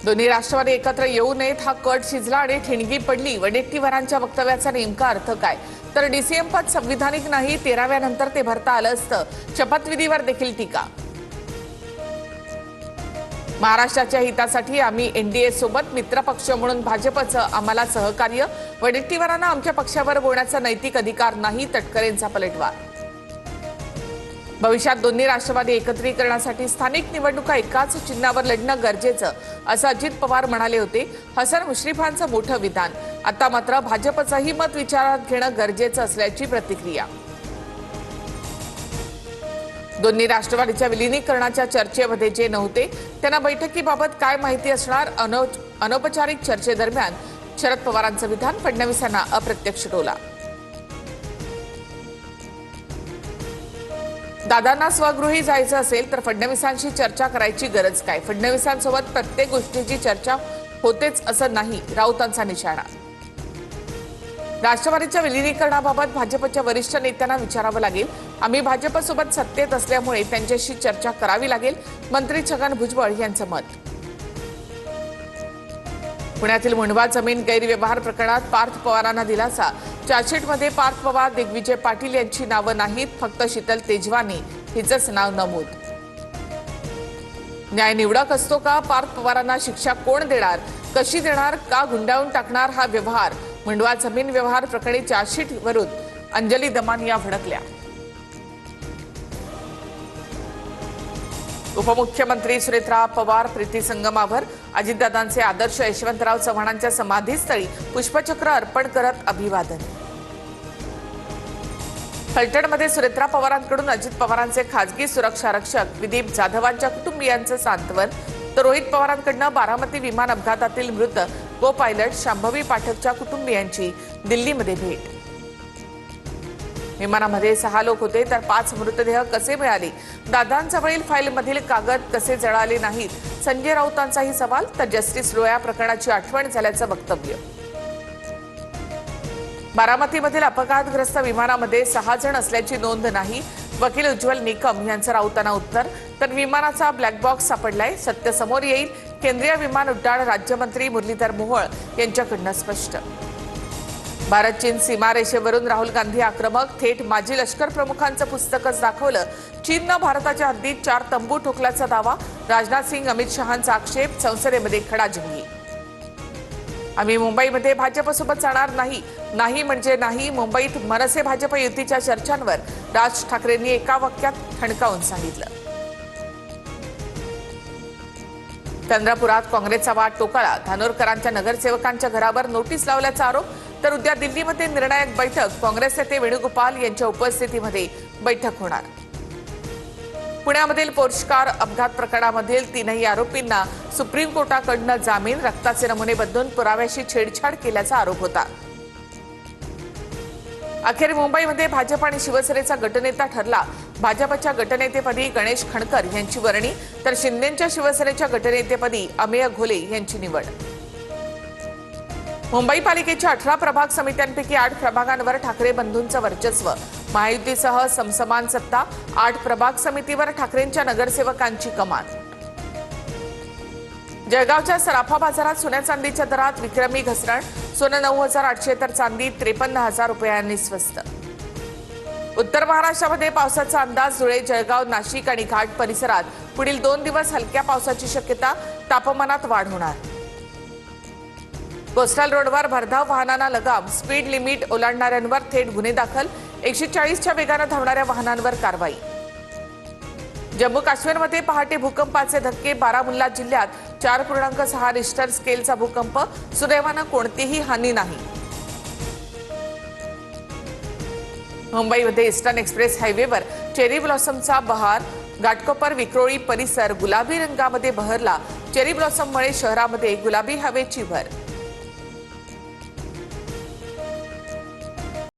दोन्ही राष्ट्रवादी एकत्र येऊ नयेत हा कट शिजला आणि ठिणगी पडली। वडेट्टीवारांच्या वक्तव्याचा नेमका अर्थ काय? तर डीसीएम पद संविधानिक नाही, 13व्या नंतर ते भरता आलं असतं। शपथविधीवर देखील टीका। महाराष्ट्राच्या हितासाठी आम्ही एनडीए सोबत, मित्रपक्ष म्हणून भाजपचं आम्हाला सहकार्य। वडेट्टीवारांना आमच्या पक्षावर बोलण्याचा नैतिक अधिकार नाही, तटकरेंचा पलटवार। भविष्यात दोन्ही राष्ट्रवादी एकत्रीकरणासाठी स्थानिक निवडणुका एकाच चिन्हावर लढणं गरजेचं, असं अजित पवार म्हणाले होते। हसन मुश्रीफांचं मोठं विधान। आता मात्र भाजपचंही मत विचारात घेणं गरजेचं असल्याची प्रतिक्रिया। दोन्ही राष्ट्रवादीच्या विलीनीकरणाच्या चर्चेमध्ये जे नव्हते त्यांना बैठकीबाबत काय माहिती असणार? अनौपचारिक चर्चेदरम्यान शरद पवारांचं विधान, फडणवीसांना अप्रत्यक्ष टोला। दादांना स्वगृही जायचं असेल तर फडणवीसांशी चर्चा करायची गरज काय? फडणवीसांसोबत प्रत्येक गोष्टीची चर्चा होतेच असं नाही, राऊतांचा निशाणा। राष्ट्रवादीच्या विलीनीकरणाबाबत भाजपच्या वरिष्ठ नेत्यांना विचारावं लागेल। आम्ही भाजपसोबत सत्तेत असल्यामुळे त्यांच्याशी चर्चा करावी लागेल, मंत्री छगन भुजबळ यांचं मत। पुण्यातील मुंडवा जमीन गैरव्यवहार प्रकरणात पार्थ पवारांना दिलासा। चार्जशीटमध्ये पार्थ पवार, दिग्विजय पाटील यांची नावं नाहीत, फक्त शीतल तेजवानी हिचंच नाव नमूद। न्याय निवडक असतो का? पार्थ पवारांना शिक्षा कोण देणार, कशी देणार, का गुंडाळून टाकणार हा व्यवहार? मुंडवा जमीन व्यवहार प्रकरणी चार्जशीटवरून अंजली दमानिया भडकल्या। उपमुख्यमंत्री सुनेत्रा पवार प्रीती संगमावर अजितदादांचे आदर्श यशवंतराव चव्हाणांच्या समाधीस्थळी पुष्पचक्र अर्पण करत अभिवादन। फलटणमध्ये सुनेत्रा पवारांकडून अजित पवारांचे खासगी सुरक्षा रक्षक विदीप जाधवांच्या कुटुंबियांचं सांत्वन, तर रोहित पवारांकडून बारामती विमान अपघातातील मृत को पायलट शांभवी पाठकच्या कुटुंबियांची दिल्लीमध्ये भेट। विमानामध्ये 6 लोक होते तर 5 मृतदेह कसे मिळाले? दादांजवळील फाईलमधील कागद कसे जळाले नाहीत? संजय राऊतांचाही सवाल, तर जस्टिस लोया प्रकरणाची आठवण झाल्याचं वक्तव्य। बारामतीमधील अपघातग्रस्त विमानामध्ये 6 जण असल्याची नोंद नाही, वकील उज्ज्वल निकम यांचं राऊतांना उत्तर। तर विमानाचा ब्लॅक बॉक्स सापडलाय, सत्य समोर येईल, केंद्रीय विमान उड्डाण राज्यमंत्री मुरलीधर मोहोळ यांच्याकडून स्पष्ट। भारत चीन सीमारेषेवरून राहुल गांधी आक्रमक, थेट माजी लष्कर प्रमुखांचं पुस्तकच दाखवलं। चीननं भारताच्या हद्दीत 4 तंबू ठोकल्याचा दावा, राजनाथ सिंग अमित शहांचा आक्षेप, संसदेमध्ये खडाजंगी। आम्ही मुंबईमध्ये भाजपसोबत जाणार नाही, नाही म्हणजे नाही। मुंबईत मनसे भाजप युतीच्या चर्चांवर राज ठाकरेंनी एका वाक्यात ठणकावून सांगितलं। चंद्रपुरात काँग्रेसचा वाद टोकाळा, धानोरकरांच्या नगरसेवकांच्या घरावर नोटीस लावल्याचा आरोप, तर उद्या दिल्लीमध्ये निर्णायक बैठक, काँग्रेस नेते वेणुगोपाल यांच्या उपस्थितीमध्ये बैठक होणार। पुण्यामधील पोर्श कार अपघात प्रकरणामधील 3ही आरोपींना सुप्रीम कोर्टाकडून जामीन, रक्ताचे नमुने बदलून पुराव्याशी छेडछाड केल्याचा आरोप होता। अखेर मुंबईमध्ये भाजप आणि शिवसेनेचा गटनेता ठरला। भाजपच्या गटनेतेपदी गणेश खणकर यांची वर्णी, तर शिंदेच्या शिवसेनेच्या गटनेतेपदी अमेय घोले यांची निवड। मुंबई पालिकेच्या 18 प्रभाग समित्यांपैकी 8 प्रभागांवर ठाकरे बंधूंचं वर्चस्व, महायुतीसह समसमान सत्ता। 8 प्रभाग समितीवर ठाकरेंच्या नगरसेवकांची कमान। जळगावच्या सराफा बाजारात सोन्या चांदीच्या दरात विक्रमी घसरण, सोनं 9,800 तर चांदी 53,000 रुपयांनी स्वस्त। उत्तर महाराष्ट्रामध्ये पावसाचा अंदाज, धुळे, जळगाव, नाशिक आणि घाट परिसरात पुढील 2 दिवस हलक्या पावसाची शक्यता, तापमानात वाढ होणार। कोस्टल रोडवर भरधाव वाहनांना लगाम, स्पीड लिमिट ओलांडणाऱ्यांवर थेट गुन्हे दाखल, 140च्या वेगानं धावणाऱ्या वाहनांवर कारवाई। जम्मू काश्मीरमध्ये पहाटे भूकंपाचे धक्के, बारामुल्ला जिल्ह्यात 4.6 रिश्टर स्केलचा भूकंप, सुदैवानं कोणतीही हानी नाही। मुंबईमध्ये ईस्टर्न एक्सप्रेस हायवेवर चेरी ब्लॉसमचा बहार, घाटकोपर विक्रोळी परिसर गुलाबी रंगामध्ये बहरला। चेरी ब्लॉसममुळे शहरामध्ये गुलाबी हवेची भर।